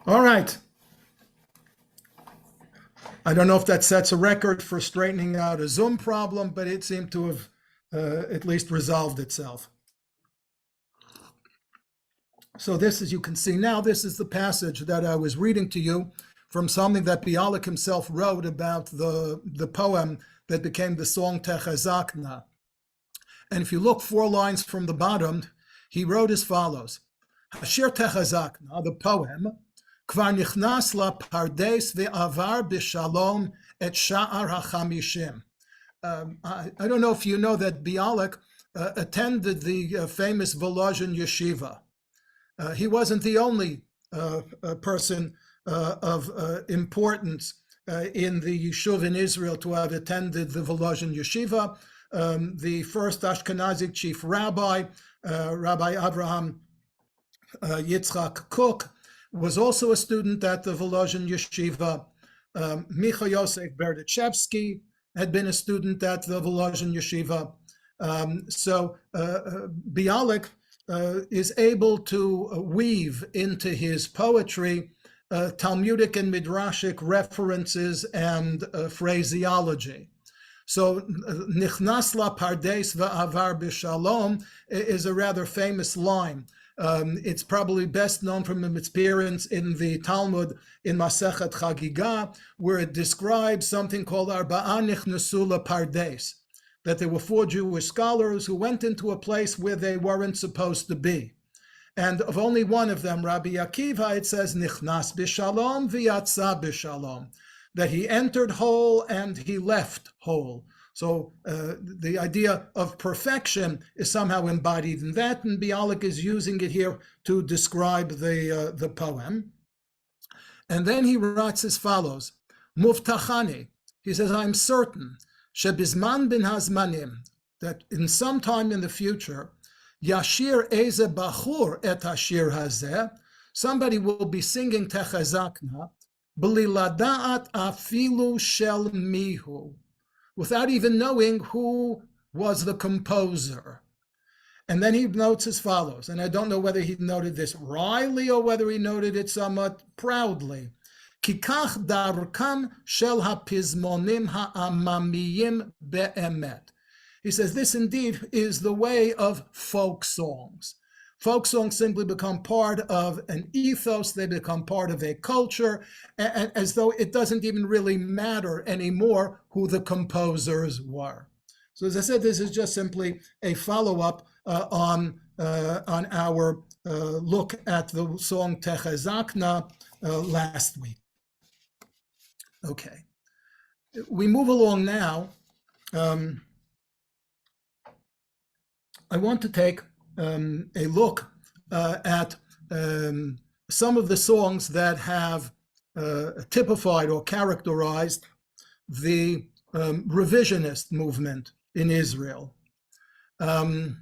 All right. I don't know if that sets a record for straightening out a Zoom problem, but it seemed to have at least resolved itself. So this, as you can see now, this is the passage that I was reading to you from something that Bialik himself wrote about the poem that became the song Techezakna. And if you look 4 lines from the bottom, he wrote as follows: Hashir Techezakna, the poem, Kvar nichnas la pardes ve'avar b'shalom et sha'ar hachamishim. I don't know if you know that Bialik attended the famous Volozhin yeshiva. He wasn't the only person of importance in the Yishuv in Israel to have attended the Volozhin yeshiva. The first Ashkenazic chief rabbi, Rabbi Avraham Yitzchak Kook, was also a student at the Volozhin yeshiva. Micha Yosef Berdichevsky had been a student at the Volozhin yeshiva. So Bialik is able to weave into his poetry Talmudic and Midrashic references and phraseology. So Nichnas la pardes va'avar b'shalom is a rather famous line. It's probably best known from its appearance in the Talmud in Masechet Chagiga, where it describes something called Arba'a nichnasu la pardes, that there were 4 Jewish scholars who went into a place where they weren't supposed to be. And of only one of them, Rabbi Akiva, it says, Nichnas b'shalom v'yatza b'shalom, that he entered whole and he left whole. So the idea of perfection is somehow embodied in that, and Bialik is using it here to describe the poem. And then he writes as follows: Muftachani, he says, I'm certain, shebizman bin hazmanim, that in some time in the future, yashir eze bachur et hashir hazeh, somebody will be singing Techezakna, bli lada'at afilu shel mihu, without even knowing who was the composer. And then he notes as follows, and I don't know whether he noted this wryly or whether he noted it somewhat proudly. Kikach darkam shel hapizmonim ha'amamiyim be'emet. He says this indeed is the way of folk songs. Folk songs simply become part of an ethos, they become part of a culture, and as though it doesn't even really matter anymore who the composers were. So as I said, this is just simply a follow-up on our look at the song Techezakna last week. Okay, we move along now. I want to take a look at some of the songs that have typified or characterized the revisionist movement in Israel. And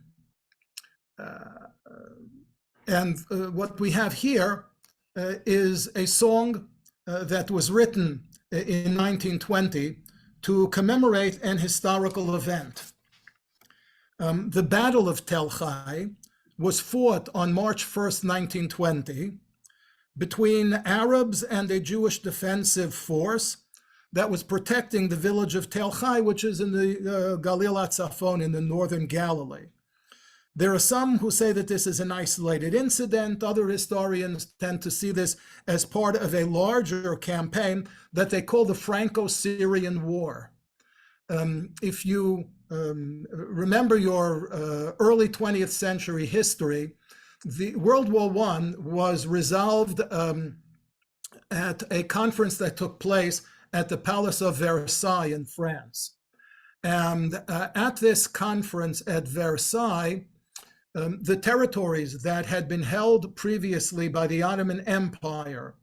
what we have here is a song that was written in 1920 to commemorate an historical event. The Battle of Tel Chai was fought on March 1st, 1920, between Arabs and a Jewish defensive force that was protecting the village of Tel Chai, which is in the Galil HaTzafon in the northern Galilee. There are some who say that this is an isolated incident. Other historians tend to see this as part of a larger campaign that they call the Franco-Syrian War. If you remember your early 20th century history, the World War I was resolved at a conference that took place at the Palace of Versailles in France. And at this conference at Versailles, the territories that had been held previously by the Ottoman Empire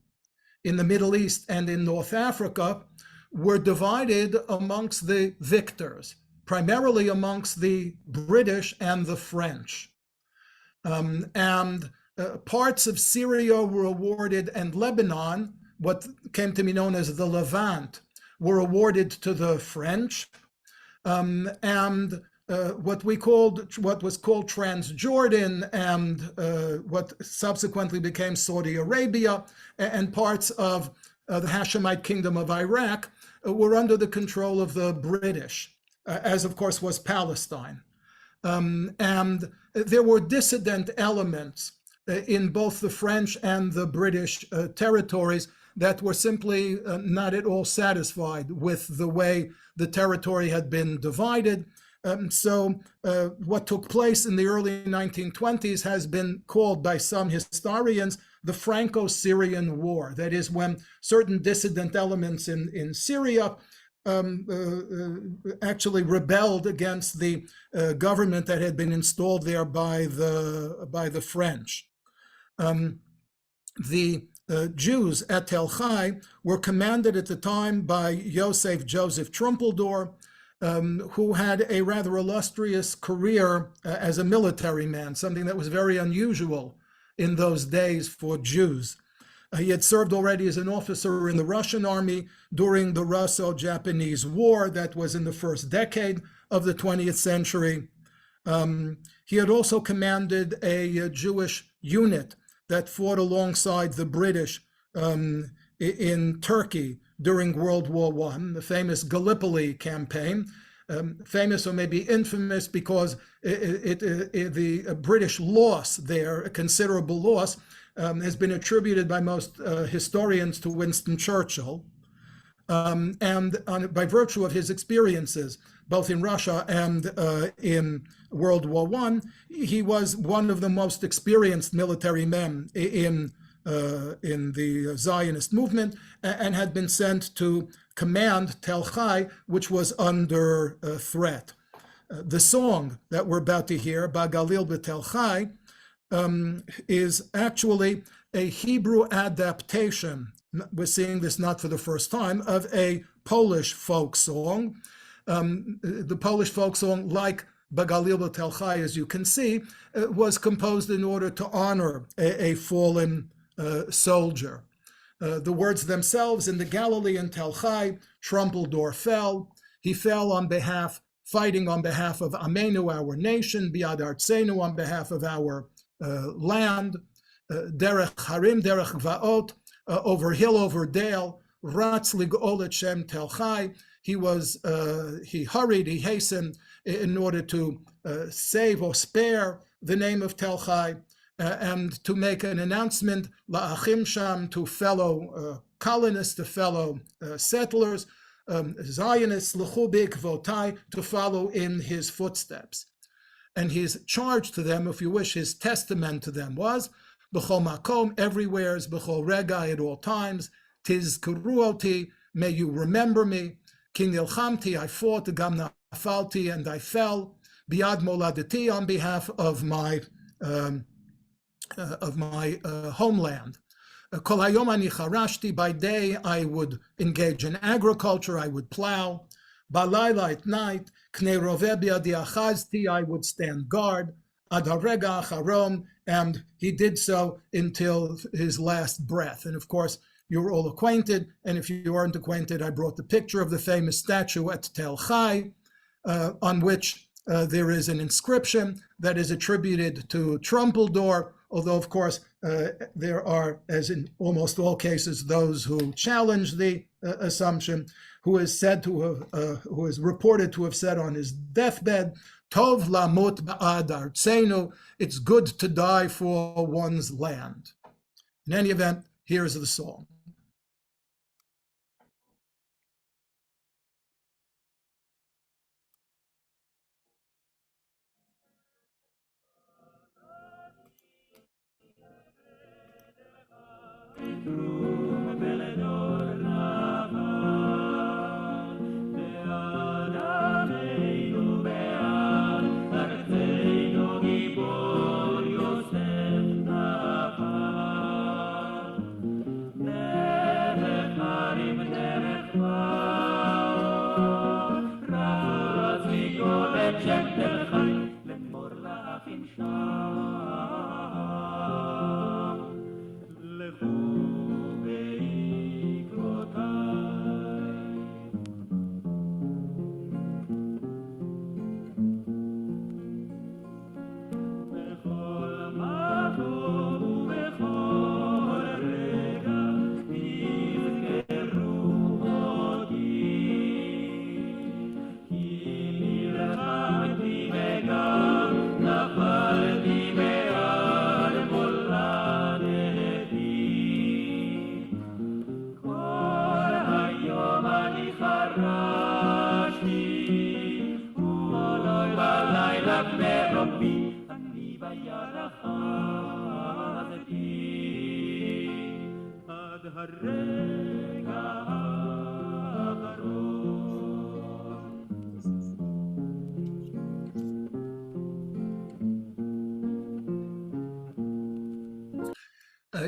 in the Middle East and in North Africa were divided amongst the victors, primarily amongst the British and the French. Parts of Syria were awarded, and Lebanon, what came to be known as the Levant, were awarded to the French. what was called Transjordan and what subsequently became Saudi Arabia and parts of the Hashemite kingdom of Iraq were under the control of the British, as of course was Palestine. And there were dissident elements in both the French and the British territories that were simply not at all satisfied with the way the territory had been divided. So what took place in the early 1920s has been called by some historians the Franco-Syrian War. That is, when certain dissident elements in Syria actually rebelled against the government that had been installed there by the French. The Jews at Tel Chai were commanded at the time by Joseph Trumpeldor, who had a rather illustrious career as a military man, something that was very unusual in those days for Jews. He had served already as an officer in the Russian army during the Russo-Japanese War that was in the first decade of the 20th century. He had also commanded a Jewish unit that fought alongside the British in Turkey during World War I, the famous Gallipoli campaign, famous or maybe infamous because the British loss there, a considerable loss, has been attributed by most historians to Winston Churchill. And by virtue of his experiences, both in Russia and in World War I, he was one of the most experienced military men in the Zionist movement and had been sent to command Tel Chai, which was under threat. The song that we're about to hear, Bagalil B'Tel Chai, is actually a Hebrew adaptation. We're seeing this not for the first time, of a Polish folk song. The Polish folk song, like Bagalil B'Tel Chai, as you can see, was composed in order to honor a fallen soldier. The words themselves, in the Galilean Tel Chai, Trumpeldor fell. He fell fighting on behalf of Amenu, our nation, Biad Artsenu, on behalf of our land, Derech Harim, Derech Vaot, over hill, over dale, Ratz Lig'ol et Shem Tel Chai. He hurried, he hastened in order to save or spare the name of Tel Chai and to make an announcement, La'achim Sham, to fellow colonists, to fellow settlers, Zionists, L'chu B'ikvotai, to follow in his footsteps. And his charge to them, if you wish, his testament to them was, B'chol makom, everywheres, b'chol rega, at all times, tizkuru oti, may you remember me, ki nilchamti, I fought, gam nafalti, and I fell, biad moladati, on behalf of my homeland. Kol hayom ani charashti, by day I would engage in agriculture, I would plow. Balayla, at night, k'nei roveh biadi achazti, I would stand guard. Ad harega acharon, and he did so until his last breath. And of course, you're all acquainted, and if you aren't acquainted, I brought the picture of the famous statue at Tel Chai, on which there is an inscription that is attributed to Trumpeldor, although of course there are, as in almost all cases, those who challenge the assumption, who is reported to have said on his deathbed, Tov lamut ba'ad artzenu, it's good to die for one's land. In any event, here's the song.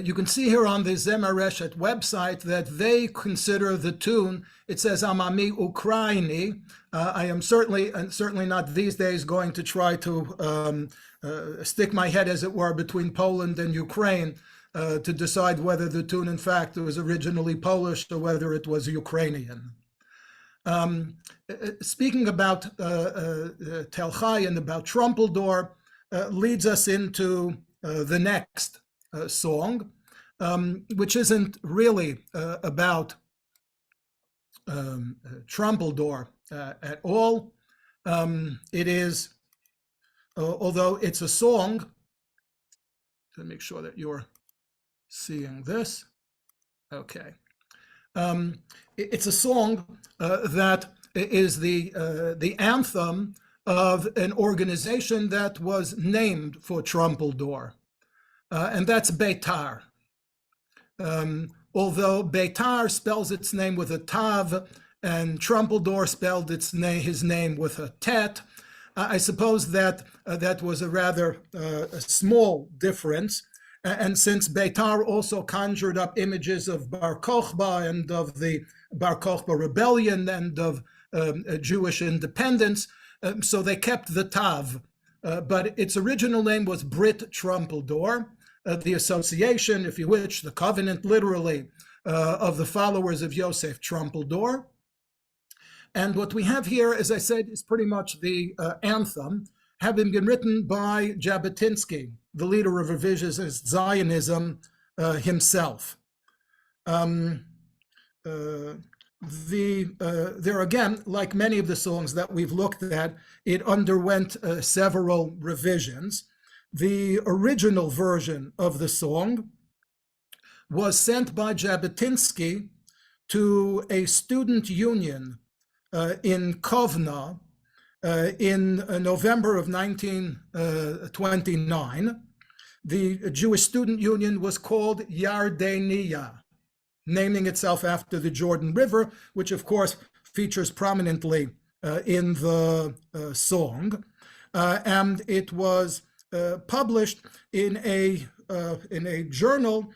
You can see here on the Zemer Reshet website that they consider the tune, it says Amami Ukraini. I am certainly not these days going to try to stick my head, as it were, between Poland and Ukraine to decide whether the tune, in fact, was originally Polish or whether it was Ukrainian. Speaking about Tel Chai and about Trumpeldor leads us into the next song, which isn't really about Trumpeldor at all. It is, although it's a song, to make sure that you're seeing this. Okay. It's a song that is the anthem of an organization that was named for Trumpeldor. And that's Beitar. Although Beitar spells its name with a tav, and Trumpeldor spelled his name with a tet, I suppose that that was a rather a small difference. And since Beitar also conjured up images of Bar Kokhba and of the Bar Kokhba rebellion and of Jewish independence, so they kept the tav. But its original name was Brit Trumpeldor. The association, if you wish, the covenant, literally, of the followers of Yosef Trumpeldor. And what we have here, as I said, is pretty much the anthem, having been written by Jabotinsky, the leader of revisionist Zionism himself. There again, like many of the songs that we've looked at, it underwent several revisions. The original version of the song was sent by Jabotinsky to a student union in Kovna in November of 1929. The Jewish student union was called Yardeniya, naming itself after the Jordan River, which of course features prominently in the song. And it was published in a journal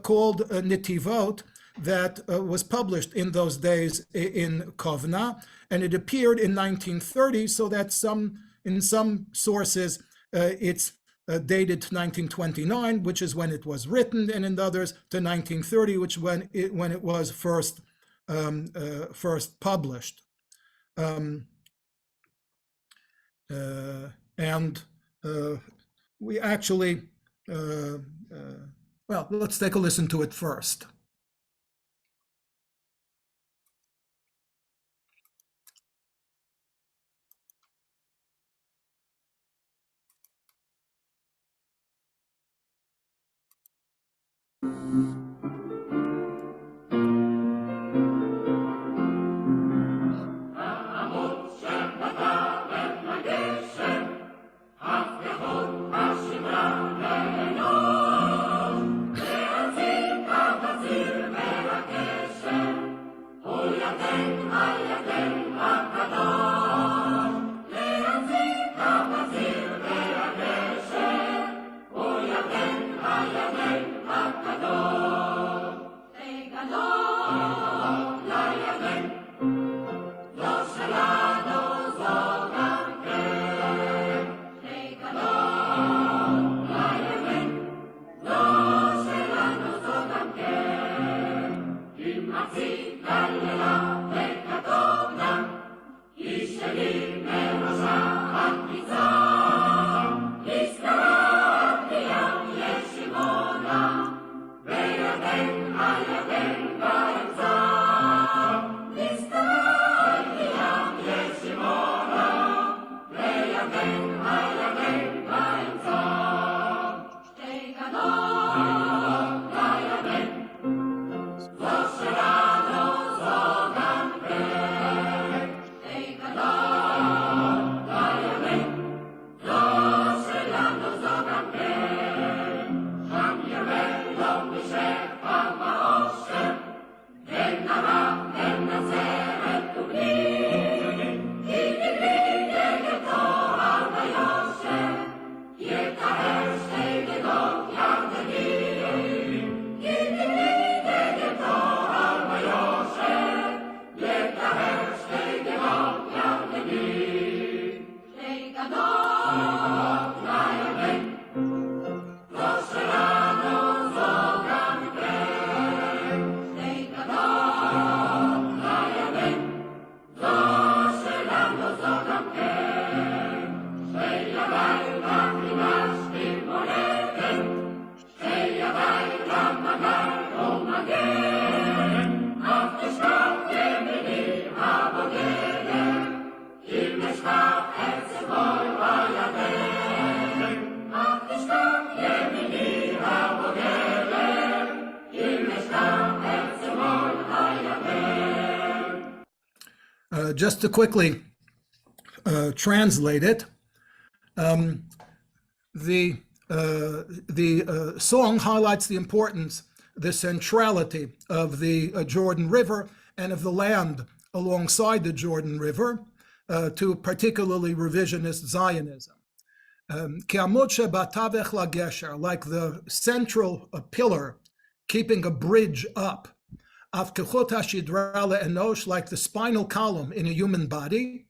called Netivot that was published in those days in Kovna, and it appeared in 1930, so that in some sources it's dated to 1929, which is when it was written, and in others to 1930, which when it was first published. We actually, well, let's take a listen to it first. Just to quickly translate it, the song highlights the importance, the centrality of the Jordan River and of the land alongside the Jordan River to particularly revisionist Zionism. Like the central pillar keeping a bridge up, like the spinal column in a human body,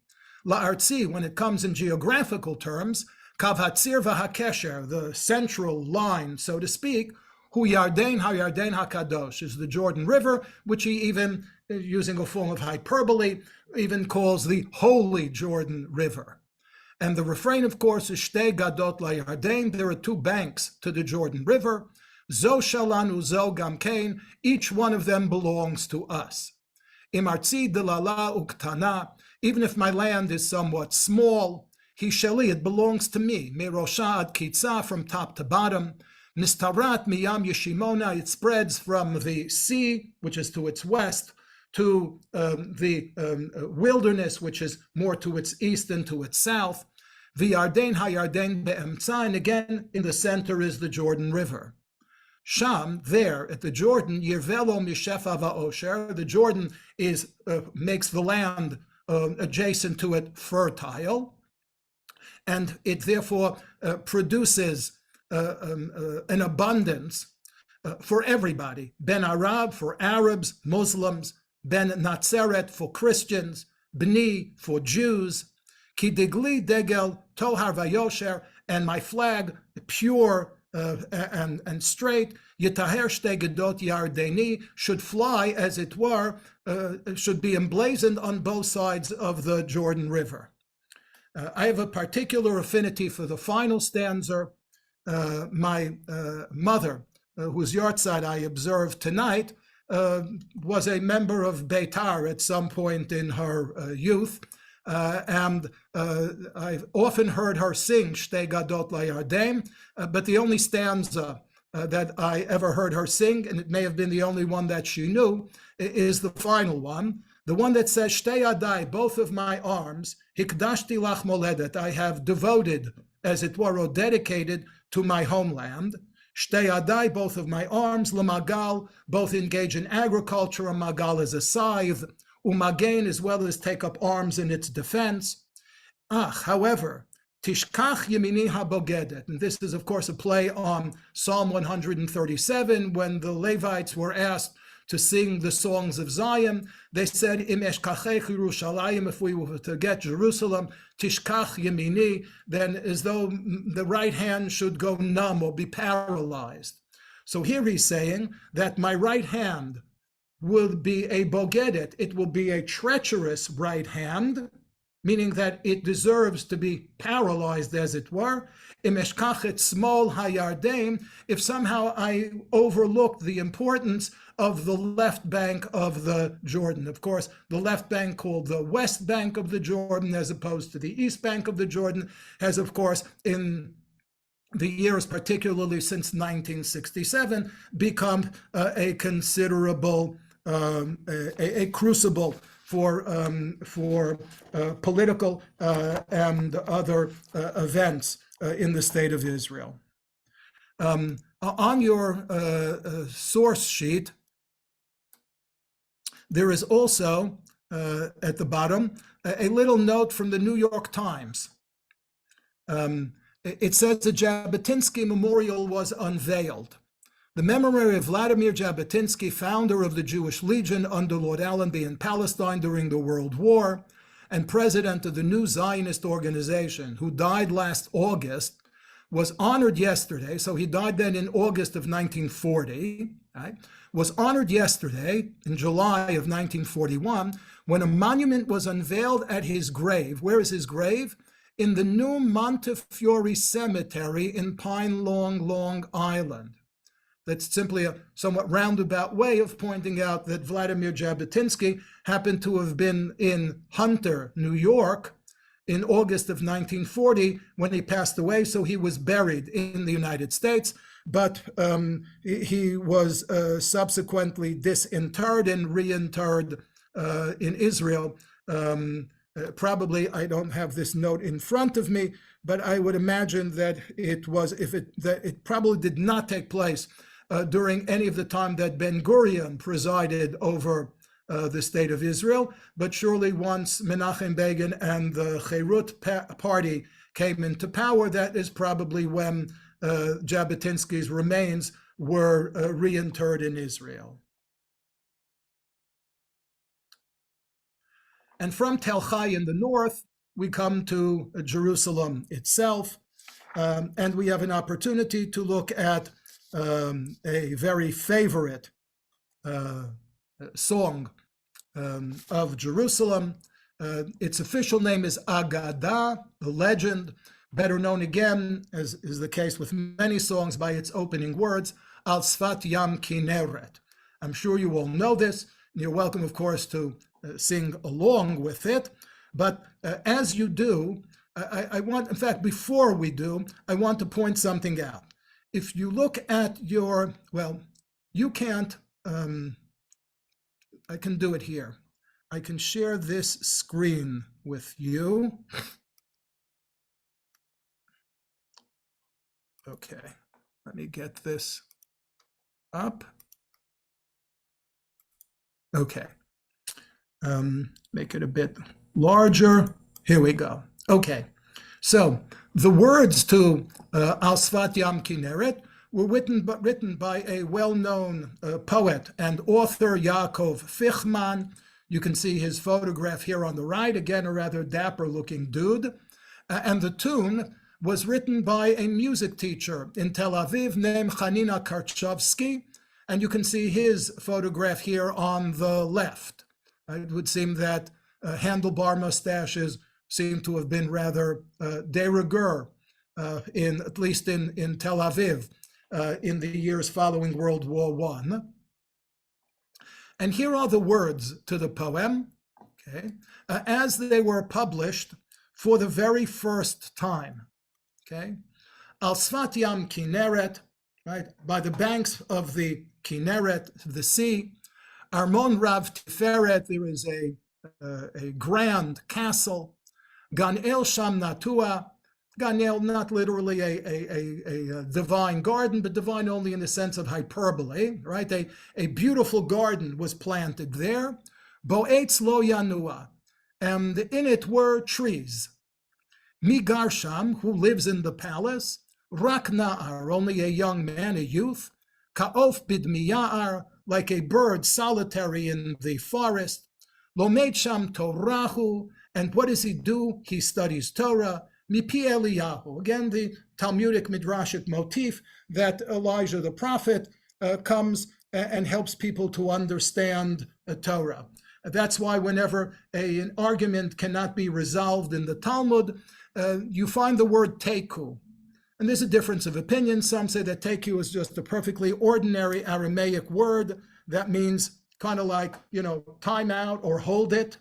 la'artzi, when it comes in geographical terms, kav hatzir v'hakesher, the central line, so to speak, hu Yarden ha'Yarden hakadosh, is the Jordan River, which he even, using a form of hyperbole, even calls the Holy Jordan River. And the refrain, of course, is Shtei Gadot LaYarden. There are two banks to the Jordan River. Zo shalanu zo gamkein. Each one of them belongs to us. Imartzi delala uktana. Even if my land is somewhat small, he sheli, it belongs to me. Mirosha ad kitza, from top to bottom. Nistarat miyam yeshimona. It spreads from the sea, which is to its west, to the wilderness, which is more to its east and to its south. V'Yarden ha'Yarden be'emtza, and again in the center is the Jordan River. Sham, there at the Jordan, Yirvelo mishefa va'osher, the Jordan is makes the land adjacent to it fertile, and it therefore produces an abundance for everybody. Ben Arab for Arabs, Muslims, Ben Natseret for Christians, Bni for Jews, Ki digli degel tohar vayosher, and my flag pure and straight, Yitaher shtei gedot Yardeni, should fly, as it were, should be emblazoned on both sides of the Jordan River. I have a particular affinity for the final stanza. My mother, whose yahrzeit I observed tonight, was a member of Beitar at some point in her youth, and I've often heard her sing Shtei Gadot LaYarden, but the only stanza that I ever heard her sing, and it may have been the only one that she knew, is the final one, the one that says, Shtei Yadai, both of my arms, Hikdashti Lach Moledet, I have devoted, as it were, or dedicated to my homeland. Shtei Yadai, both of my arms, L'magal, both engage in agriculture, and magal is a scythe, Umagain, as well as take up arms in its defense. However, Tishkach Yemini HaBogedet, and this is, of course, a play on Psalm 137, when the Levites were asked to sing the songs of Zion. They said, Im eshkachech Yerushalayim, if we were to forget Jerusalem, Tishkach Yemini, then as though the right hand should go numb or be paralyzed. So here he's saying that my right hand will be a bogedet, it will be a treacherous right hand, meaning that it deserves to be paralyzed, as it were. Imeshkachet small hayarden, if somehow I overlooked the importance of the left bank of the Jordan. Of course, the left bank, called the west bank of the Jordan, as opposed to the east bank of the Jordan, has, of course, in the years, particularly since 1967, become a considerable a crucible for political and other events in the state of Israel. On your source sheet, there is also at the bottom a little note from the New York Times. It says the Jabotinsky Memorial was unveiled. The memory of Vladimir Jabotinsky, founder of the Jewish Legion under Lord Allenby in Palestine during the World War, and president of the new Zionist organization, who died last August, was honored yesterday. So he died then in August of 1940, right? Was honored yesterday in July of 1941, when a monument was unveiled at his grave. Where is his grave? In the new Montefiore Cemetery in Pine Long, Long Island. That's simply a somewhat roundabout way of pointing out that Vladimir Jabotinsky happened to have been in Hunter, New York, in August of 1940 when he passed away, so he was buried in the United States. but he was subsequently disinterred and reinterred in Israel. Probably, I don't have this note in front of me, but I would imagine that it probably did not take place during any of the time that Ben Gurion presided over the state of Israel, but surely once Menachem Begin and the Cherut party came into power, that is probably when Jabotinsky's remains were reinterred in Israel. And from Tel Chai in the north, we come to Jerusalem itself, and we have an opportunity to look at a very favorite song of Jerusalem. Its official name is Agadah, the legend, better known again, as is the case with many songs, by its opening words, Al Sfat Yam Kineret. I'm sure you all know this. You're welcome, of course, to sing along with it. But as you do, I want, in fact, before we do, I want to point something out. If you look at your, well, you can't, I can do it here. I can share this screen with you. Okay, let me get this up. Okay, make it a bit larger. Here we go. Okay, so the words to Al Sfat Yam Kineret were written by a well-known poet and author, Yaakov Fichman. You can see his photograph here on the right, again, a rather dapper-looking dude. And the tune was written by a music teacher in Tel Aviv named Chanina Karchovsky, and you can see his photograph here on the left. It would seem that handlebar mustaches seem to have been rather de rigueur, at least in Tel Aviv, in the years following World War I. And here are the words to the poem, okay, as they were published for the very first time, okay? Al Sfat Yam Kineret, right, by the banks of the Kineret, the sea, Armon Rav Tiferet, there is a grand castle, Gan El Sham Natua, Gan El, not literally a divine garden, but divine only in the sense of hyperbole, right? A beautiful garden was planted there, Boetz Lo Yanua, and in it were trees. Mi Garsham, who lives in the palace, Rak Na'ar, only a young man, a youth, Ka'of Bidmiya'ar, like a bird solitary in the forest, Lomed Sham Torahu, and what does he do? He studies Torah, Mipi Eliyahu, again the Talmudic Midrashic motif that Elijah the prophet comes and helps people to understand Torah. That's why whenever an argument cannot be resolved in the Talmud, you find the word teku. And there's a difference of opinion. Some say that teku is just a perfectly ordinary Aramaic word that means kind of like, time out or hold it,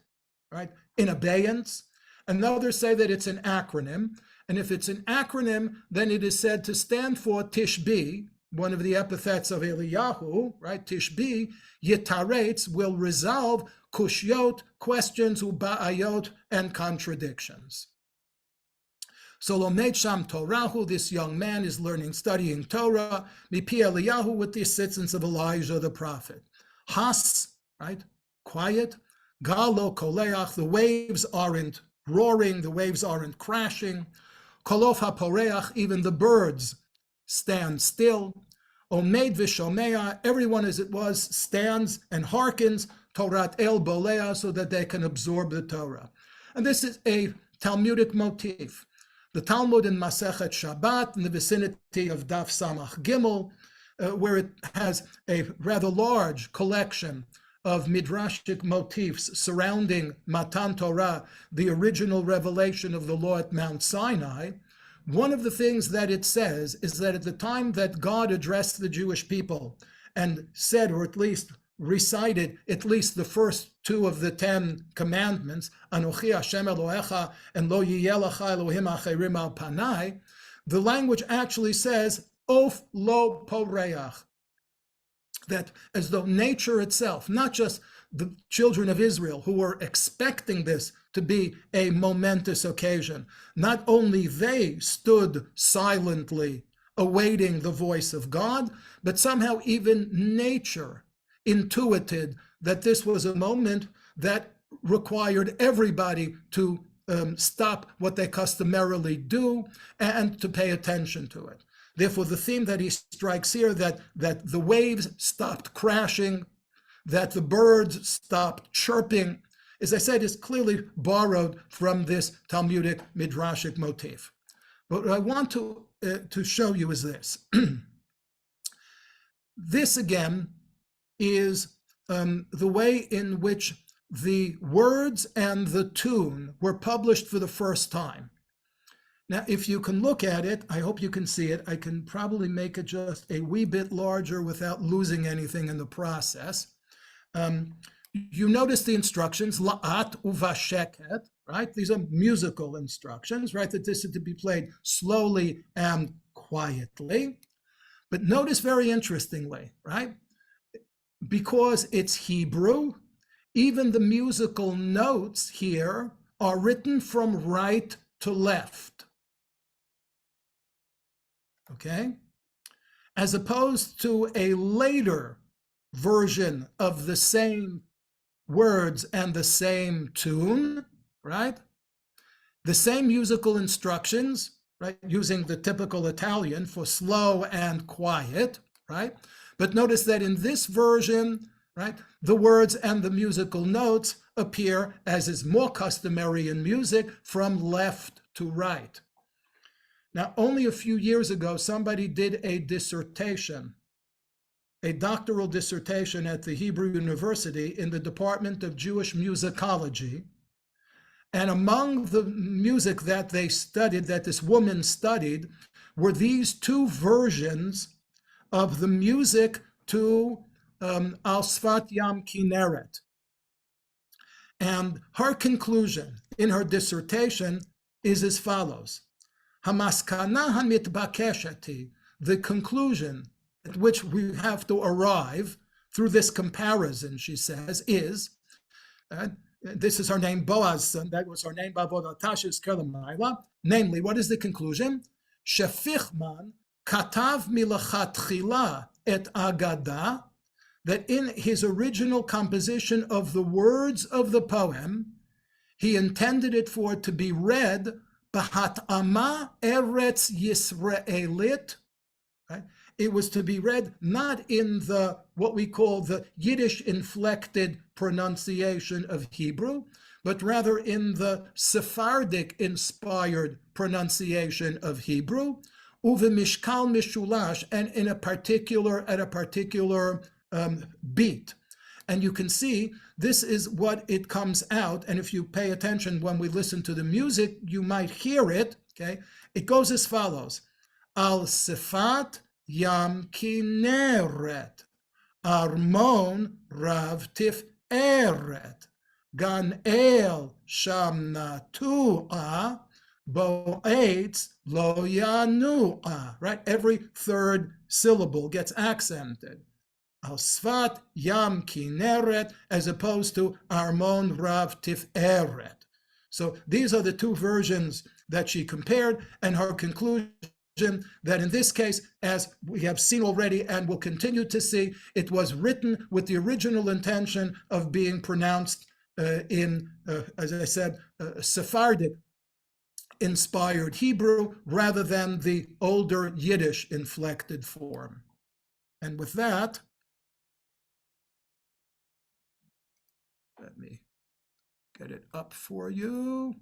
right, in abeyance. And others say that it's an acronym. And if it's an acronym, then it is said to stand for Tishbi, one of the epithets of Eliyahu, right? Tishbi, Yitaretz, will resolve kushyot, questions, uba'ayot, and contradictions. So Lomed Sham Torahu, this young man is studying Torah, Mipi Eliyahu, with the assistance of Elijah the prophet. Has, right, quiet. Galo koleach, the waves aren't roaring, the waves aren't crashing. Kolof haporeach, even the birds stand still. Omed v'shomea, everyone as it was stands and hearkens. Torat el bolea, so that they can absorb the Torah. And this is a Talmudic motif. The Talmud in Masechet Shabbat, in the vicinity of Daf Samach Gimel, where it has a rather large collection of midrashic motifs surrounding Matan Torah, the original revelation of the law at Mount Sinai. One of the things that it says is that at the time that God addressed the Jewish people and said, or at least recited at least the first two of the 10 commandments, Anochi Hashem Elohecha and Lo Yiyeh Lecha Elohim Acherim Al Panai, the language actually says, Of lo poreach, that as though nature itself, not just the children of Israel who were expecting this to be a momentous occasion, not only they stood silently awaiting the voice of God, but somehow even nature intuited that this was a moment that required everybody to stop what they customarily do and to pay attention to it. Therefore, the theme that he strikes here, that the waves stopped crashing, that the birds stopped chirping, as I said, is clearly borrowed from this Talmudic midrashic motif. But what I want to show you is this. This, again, is the way in which the words and the tune were published for the first time. Now, if you can look at it, I hope you can see it. I can probably make it just a wee bit larger without losing anything in the process. You notice the instructions, la'at uvasheket, right? These are musical instructions, right? That this is to be played slowly and quietly. But notice very interestingly, right? Because it's Hebrew, even the musical notes here are written from right to left. Okay? As opposed to a later version of the same words and the same tune, right? The same musical instructions, right? Using the typical Italian for slow and quiet, right? But notice that in this version, right, the words and the musical notes appear, as is more customary in music, from left to right. Now, only a few years ago, somebody did a dissertation, a doctoral dissertation at the Hebrew University in the Department of Jewish Musicology. And among the music that they studied, that this woman studied, were these two versions of the music to Al Sfat Yam Kineret. And her conclusion in her dissertation is as follows. Hamaskana hamitbakesheti, the conclusion at which we have to arrive through this comparison, she says, is, this is her name, Boaz, and that was her name, Bavodatashis Kerlamayla. Namely, what is the conclusion? Shefichman katav milachatchila et agada, that in his original composition of the words of the poem, he intended it for it to be read B'hat'ama Eretz Yisraelit, right? It was to be read not in the, what we call the Yiddish inflected pronunciation of Hebrew, but rather in the Sephardic inspired pronunciation of Hebrew, uve mishkal mishulash, and in at a particular beat. And you can see this is what it comes out. And if you pay attention when we listen to the music, you might hear it. Okay, it goes as follows: Al Sefat Yam Kineret, Armon Rav Tiferet, Gan El Sham Natua, Boetz Lo Yanua. Right, every third syllable gets accented. Al Sfat Yam Kineret, as opposed to Armon Rav Tiferet. So these are the two versions that she compared, and her conclusion that in this case, as we have seen already and will continue to see, it was written with the original intention of being pronounced in, as I said, Sephardic inspired Hebrew rather than the older Yiddish inflected form. And with that, let me get it up for you.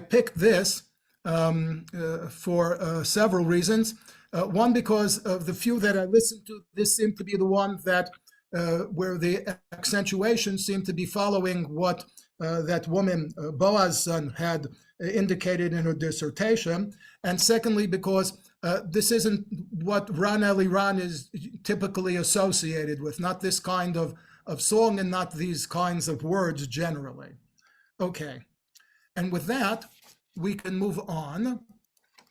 picked this for several reasons. One, because of the few that I listened to, this seemed to be the one that where the accentuation seemed to be following what that woman, Boaz's son, had indicated in her dissertation. And secondly, because this isn't what Ran Eliran is typically associated with, not this kind of song and not these kinds of words generally. Okay, and with that, we can move on.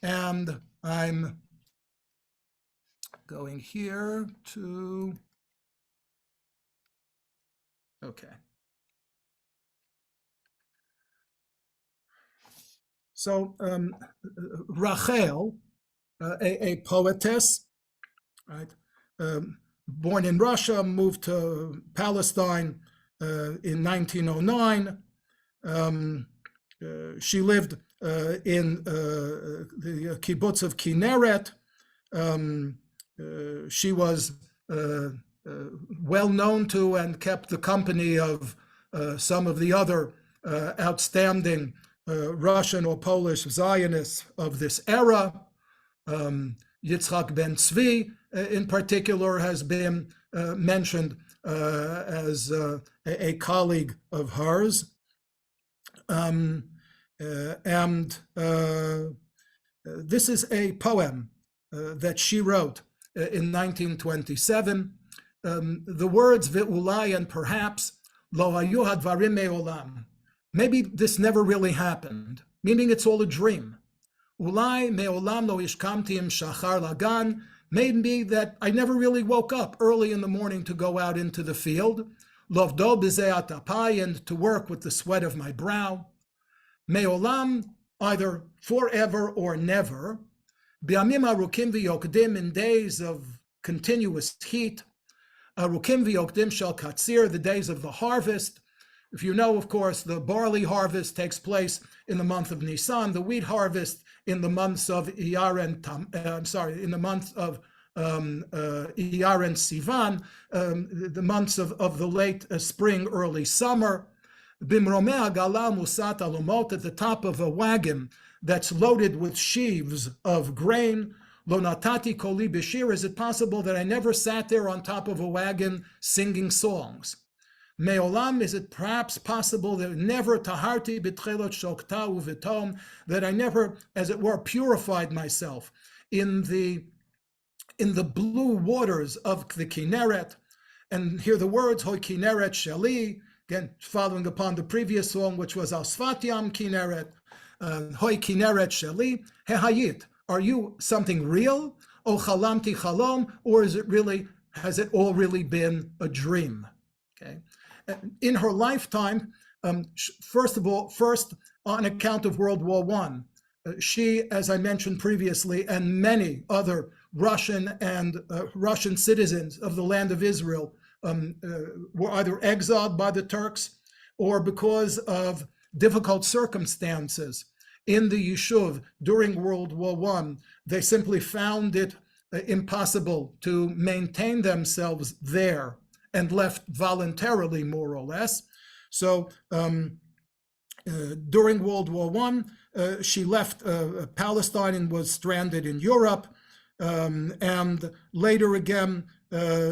And I'm going here to, okay. So Rachel, a poetess, right? Born in Russia, moved to Palestine in 1909. She lived in the kibbutz of Kinneret. She was well known to and kept the company of some of the other outstanding Russian or Polish Zionists of this era. Yitzhak ben Tzvi, in particular, has been mentioned as a colleague of hers. And this is a poem that she wrote in 1927. The words "ve'ulai" and "perhaps" lo hayu hadvarim me'olam. Maybe this never really happened, meaning it's all a dream. Ulai me'olam lo ishkamti im shachar lagan. Maybe that I never really woke up early in the morning to go out into the field. Lovdo b'zeat apai, and to work with the sweat of my brow. Me'olam, either forever or never. Bi'amim arukim v'yokdim, in days of continuous heat. Arukim v'yokdim shel katzir, the days of the harvest. If you know, of course, the barley harvest takes place in the month of Nisan, the wheat harvest in the months of Iyar and in the month of Iyar and Sivan, the months of the late spring, early summer. Bimromeh galal musat alumot, at the top of a wagon that's loaded with sheaves of grain. Lo natati koli b'shir, is it possible that I never sat there on top of a wagon singing songs? Me'olam, is it perhaps possible that never taharti b'tchelot shokta u'v'tom, that I never, as it were, purified myself in the blue waters of the Kinneret? And hear the words, Hoi Kinneret Sheli, again, following upon the previous song, which was Al Sfat Yam Kinneret, Hoi Kinneret Sheli, Hehayit, are you something real? O Chalamti Chalom, or has it all really been a dream? Okay. In her lifetime, first on account of World War I, she, as I mentioned previously, and many other Russian and Russian citizens of the land of Israel were either exiled by the Turks or because of difficult circumstances in the Yishuv during World War I, they simply found it impossible to maintain themselves there and left voluntarily, more or less. So during World War I, she left Palestine and was stranded in Europe. And later again,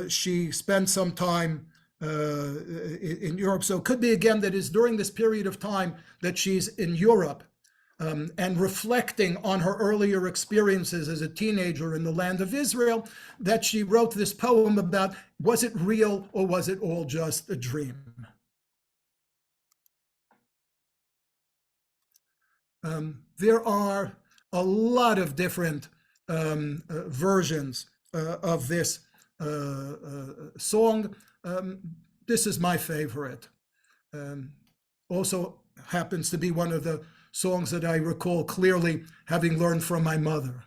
she spent some time in Europe. So it could be again that is during this period of time that she's in Europe and reflecting on her earlier experiences as a teenager in the land of Israel, that she wrote this poem about, was it real or was it all just a dream? There are a lot of different versions of this song. This is my favorite. Also happens to be one of the songs that I recall clearly having learned from my mother.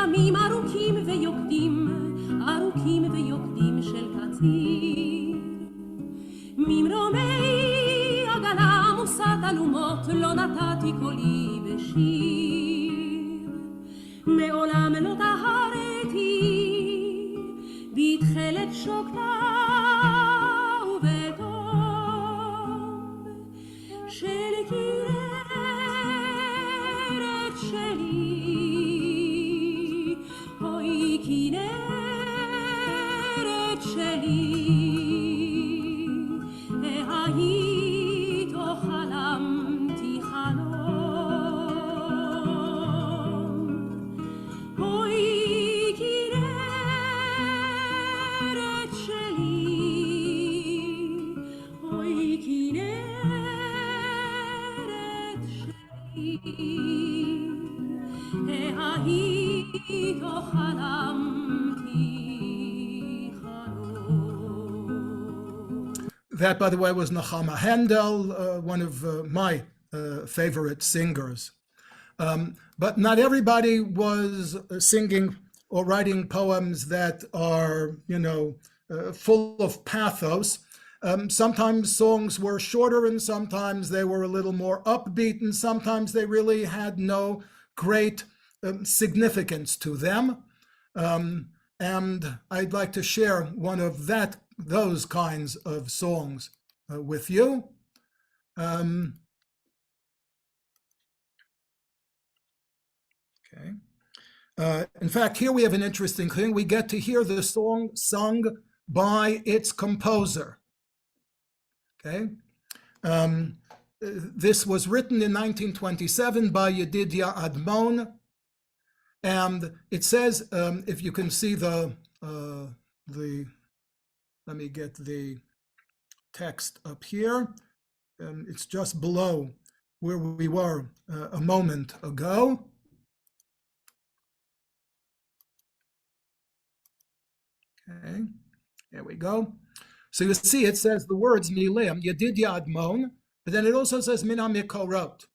ימים ארוכים ויוקדים של קציר. ממרומי עגלה עמוסת אלומות לא נתתי קולי בשיר. מעולם לא טהרתי בתכלת שוקתה ובטוב של כנרת שלי, אוי כנרת שלי, היית או חלמתי חלום, אוי כנרת שלי, אוי כנרת שלי, היית או חלמתי חלום. That, by the way, was Nechama Handel, one of my favorite singers. But not everybody was singing or writing poems that are, full of pathos. Sometimes songs were shorter and sometimes they were a little more upbeat and sometimes they really had no great significance to them. And I'd like to share one of those kinds of songs with you. Okay. In fact, here we have an interesting thing. We get to hear the song sung by its composer. Okay. This was written in 1927 by Yedidia Admon. And it says, if you can see let me get the text up here. It's just below where we were a moment ago. Okay, there we go. So you see, it says the words Milim, Yedidia Admon, but then it also says Mina Mikorot,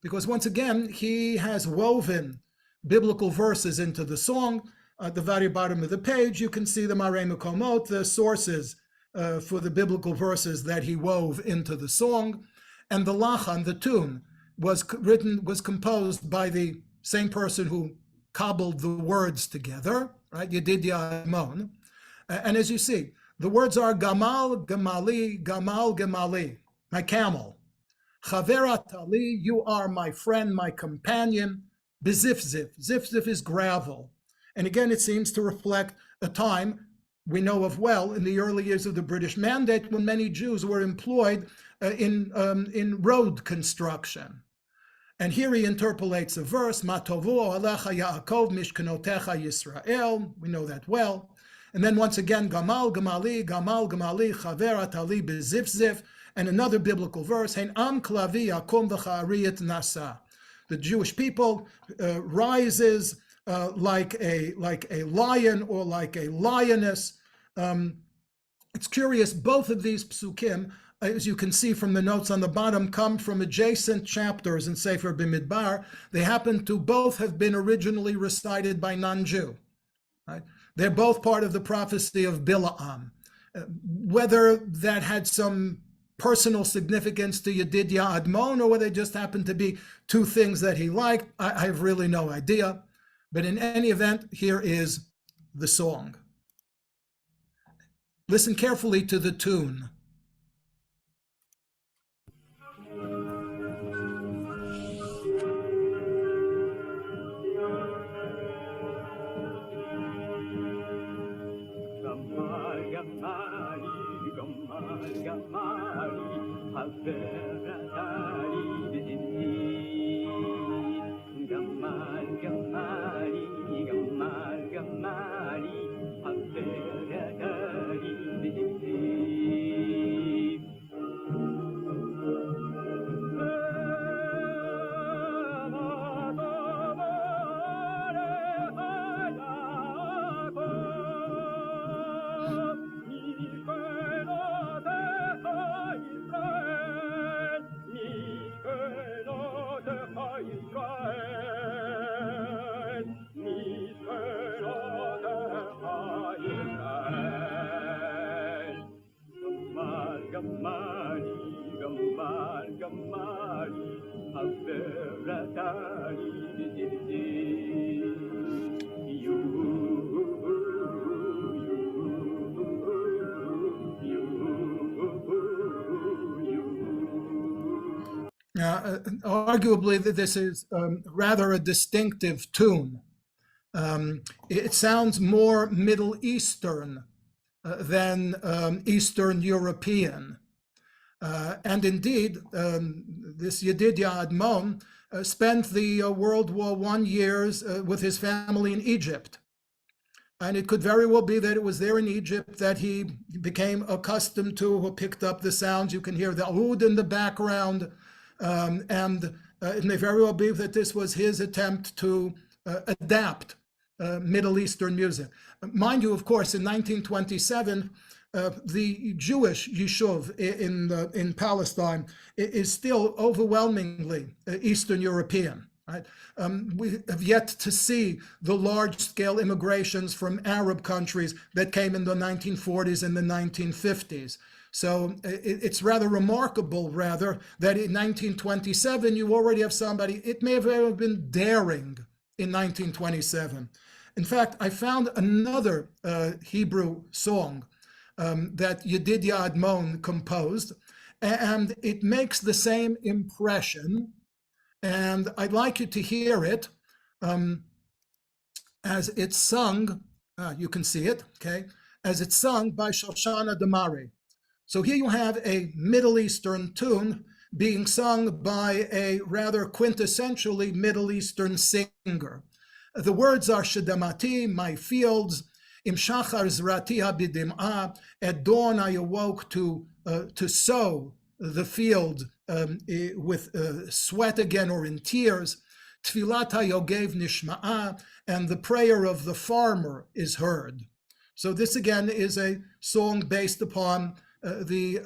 because once again, he has woven biblical verses into the song. At the very bottom of the page, you can see the Marei Mekomot, the sources for the biblical verses that he wove into the song. And the lachan, the tune, was composed by the same person who cobbled the words together, right? Yedidia Admon. And as you see, the words are Gamal, Gamali, Gamal, Gamali, my camel. Chaver Atali, you are my friend, my companion. Bezifzif, zifzif is gravel. And again, it seems to reflect a time we know of well in the early years of the British Mandate when many Jews were employed in road construction. And here he interpolates a verse, Matovu alecha Yaakov mishkanotecha Yisrael. We know that well. And then once again, Gamal, Gamali, Chaver Atali bezifzif. And another biblical verse, Hein am klavi yakom v'cha'ariyat nasa. The Jewish people rises like a lion or like a lioness. It's curious, both of these psukim, as you can see from the notes on the bottom, come from adjacent chapters in Sefer B'Midbar. They happen to both have been originally recited by non-Jew. Right? They're both part of the prophecy of Bilaam. Whether that had some personal significance to Yedidia Admon or whether they just happened to be two things that he liked, I have really no idea. But in any event, here is the song. Listen carefully to the tune. Arguably, this is rather a distinctive tune. It sounds more Middle Eastern than Eastern European. And indeed, this Yedidia Admon spent the World War I years with his family in Egypt. And it could very well be that it was there in Egypt that he became accustomed to, or picked up the sounds. You can hear the oud in the background. And it may very well be that this was his attempt to adapt Middle Eastern music. Mind you, of course, in 1927, the Jewish Yishuv in Palestine is still overwhelmingly Eastern European. Right? We have yet to see the large-scale immigrations from Arab countries that came in the 1940s and the 1950s. So it's rather remarkable, rather, that in 1927 you already have somebody. It may have been daring in 1927. In fact, I found another Hebrew song that Yedidia Admon composed, and it makes the same impression. And I'd like you to hear it as it's sung. You can see it, okay? As it's sung by Shoshana Damari. So here you have a Middle Eastern tune being sung by a rather quintessentially Middle Eastern singer. The words are Shedamati, my fields, Im Shachar Zrati Habidim'ah, at dawn I awoke to sow the field with sweat again or in tears. Tfilat HaYogev Nishma'ah, and the prayer of the farmer is heard. So this again is a song based upon the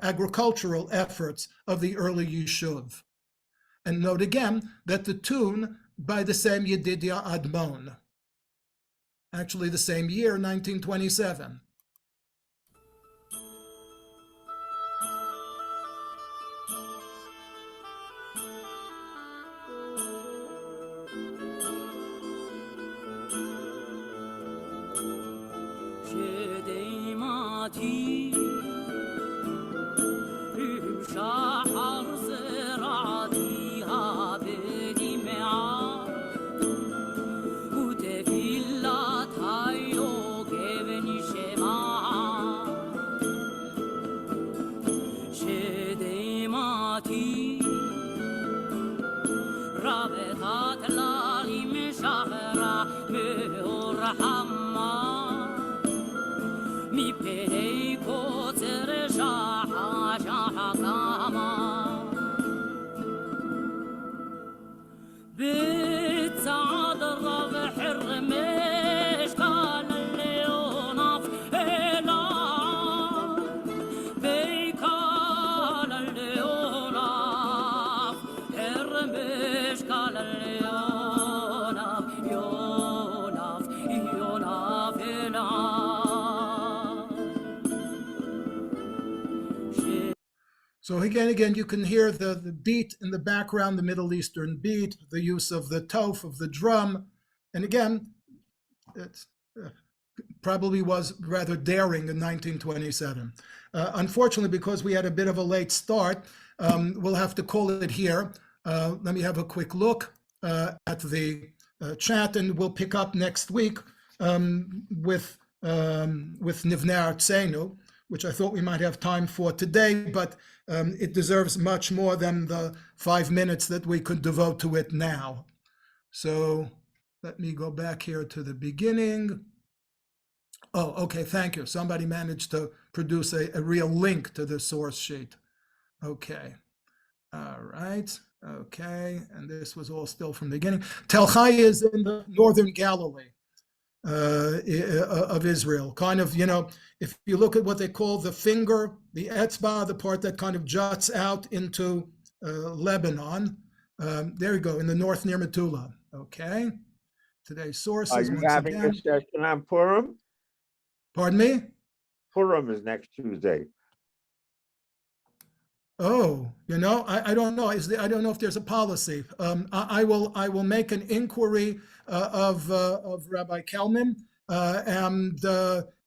agricultural efforts of the early Yishuv. And note again that the tune by the same Yedidia Admon, actually the same year, 1927. So again, you can hear the beat in the background, the Middle Eastern beat, the use of the tof, of the drum. And again, it probably was rather daring in 1927. Unfortunately, because we had a bit of a late start, we'll have to call it here. Let me have a quick look at the chat, and we'll pick up next week with Nivnei Artseinu, which I thought we might have time for today, but it deserves much more than the 5 minutes that we could devote to it now. So let me go back here to the beginning. Oh, okay, thank you. Somebody managed to produce a real link to the source sheet. Okay, all right, okay, and this was all still from the beginning. Tel Chai is in the northern Galilee of Israel, kind of, if you look at what they call the finger, the etzba, the part that kind of juts out into Lebanon. There you go, in the north near Metula. Okay. Today's sources. Are you having a session on Purim? Pardon me? Purim is next Tuesday. Oh, I don't know. I don't know if there's a policy. I will make an inquiry of Rabbi Kelman, and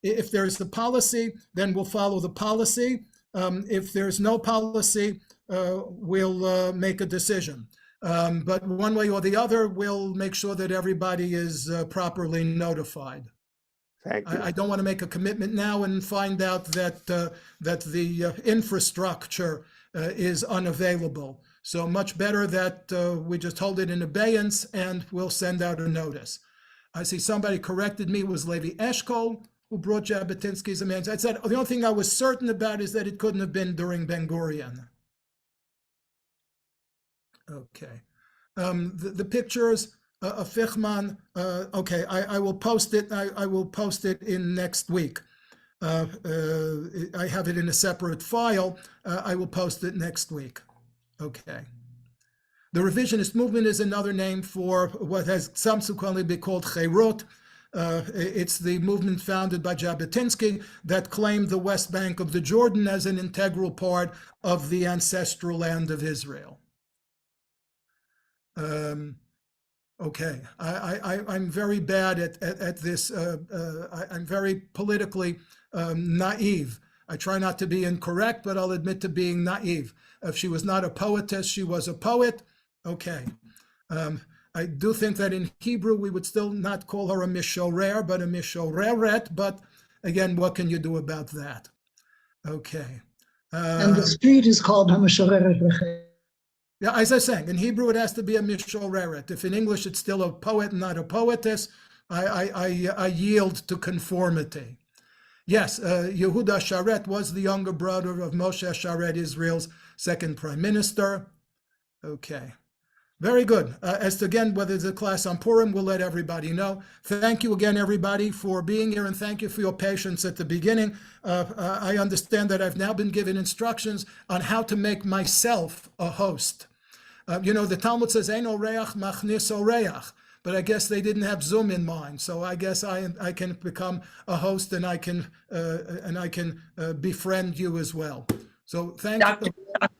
if there's the policy, then we'll follow the policy. If there's no policy, we'll make a decision. But one way or the other, we'll make sure that everybody is properly notified. Thank you. I don't want to make a commitment now and find out that the infrastructure is unavailable. So much better that we just hold it in abeyance and we'll send out a notice. I see somebody corrected me, it was Levi Eshkol who brought Jabotinsky's amends. I said the only thing I was certain about is that it couldn't have been during Ben Gurion. Okay. The pictures of Fichman, okay, I will post it. I will post it in next week. I have it in a separate file. I will post it next week. Okay. The revisionist movement is another name for what has subsequently been called Cherut. It's the movement founded by Jabotinsky that claimed the West Bank of the Jordan as an integral part of the ancestral land of Israel. Okay, I'm very bad at this. I'm very politically naive. I try not to be incorrect, but I'll admit to being naive. If she was not a poetess, she was a poet. Okay. I do think that in Hebrew, we would still not call her a mishorer, but a mishoreret. But again, what can you do about that? Okay. And the street is called Hamashoreret Rachel. Yeah, as I was saying, in Hebrew it has to be a mishoreret. If in English it's still a poet, not a poetess, I yield to conformity. Yes, Yehuda Sharet was the younger brother of Moshe Sharet, Israel's second prime minister. Okay, very good. As to again whether there's a class on Purim, we'll let everybody know. Thank you again, everybody, for being here, and thank you for your patience at the beginning. I understand that I've now been given instructions on how to make myself a host. You know, the Talmud says, "Ein oreach machnis oreach," but I guess they didn't have Zoom in mind. So I guess I can become a host, and I can befriend you as well. So thank you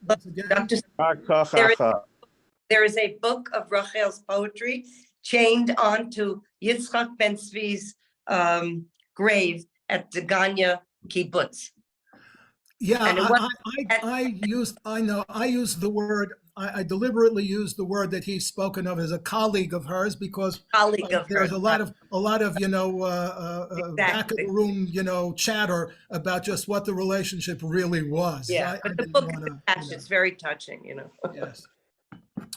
once again. There is a book of Rachel's poetry chained onto Yitzchak Ben Tzvi's grave at the Ganya Kibbutz. Yeah, And it was- I used the word. I deliberately used the word that he's spoken of as a colleague of hers because there's a lot of back of the room chatter about just what the relationship really was. Yeah, but the book is attached. It's very touching, Yes.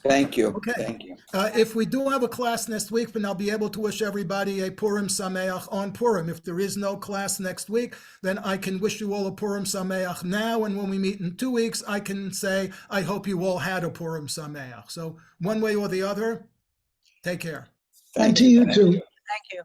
Thank you. Okay. Thank you. If we do have a class next week, then I'll be able to wish everybody a Purim Sameach on Purim. If there is no class next week, then I can wish you all a Purim Sameach now. And when we meet in 2 weeks, I can say, I hope you all had a Purim Sameach. So one way or the other, take care. And to you too. Thank you.